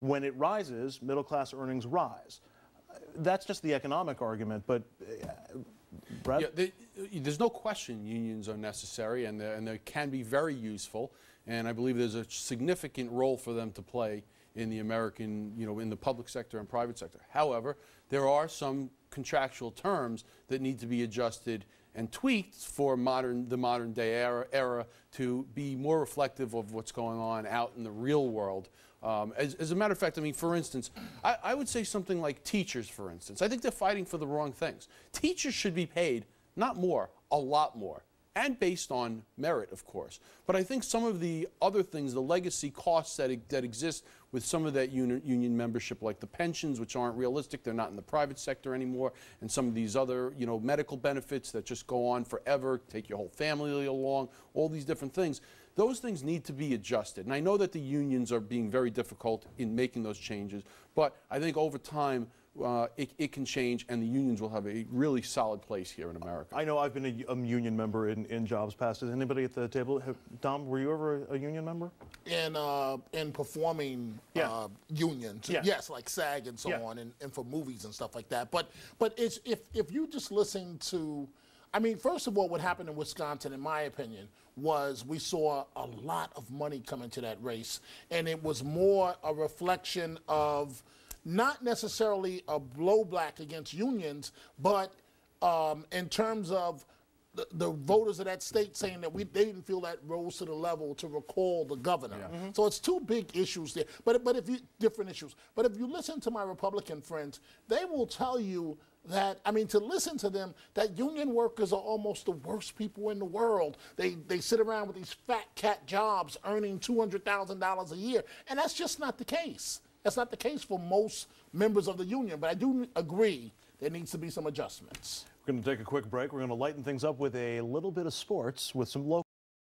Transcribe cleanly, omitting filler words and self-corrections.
When it rises, middle-class earnings rise. That's just the economic argument, but Brad? Yeah, there's no question unions are necessary, and they can be very useful, and I believe there's a significant role for them to play in the American, in the public sector and private sector. However, there are some contractual terms that need to be adjusted and tweaked for the modern day era to be more reflective of what's going on out in the real world. As a matter of fact, I mean, for instance, I would say something like teachers, for instance. I think they're fighting for the wrong things. Teachers should be paid, not more, a lot more, and based on merit, of course. But I think some of the other things, the legacy costs that exist with some of that union membership, like the pensions, which aren't realistic, they're not in the private sector anymore, and some of these other, medical benefits that just go on forever, take your whole family along, all these different things. Those things need to be adjusted. And I know that the unions are being very difficult in making those changes, but I think over time, it can change, and the unions will have a really solid place here in America. I know I've been a union member in jobs past. Is anybody at the table? Dom, were you ever a union member? In performing unions, yes, like SAG and so on, and for movies and stuff like that. But it's, if you just listen to, I mean, first of all, what happened in Wisconsin, in my opinion, was we saw a lot of money come into that race, and it was more a reflection of not necessarily a blowback against unions, but in terms of the voters of that state saying that they didn't feel that rose to the level to recall the governor. Yeah. So it's two big issues there, but different issues. But if you listen to my Republican friends, they will tell you that, I mean, to listen to them, that union workers are almost the worst people in the world. They sit around with these fat cat jobs earning $200,000 a year, and that's just not the case. That's not the case for most members of the union, but I do agree there needs to be some adjustments. We're going to take a quick break. We're going to lighten things up with a little bit of sports with some local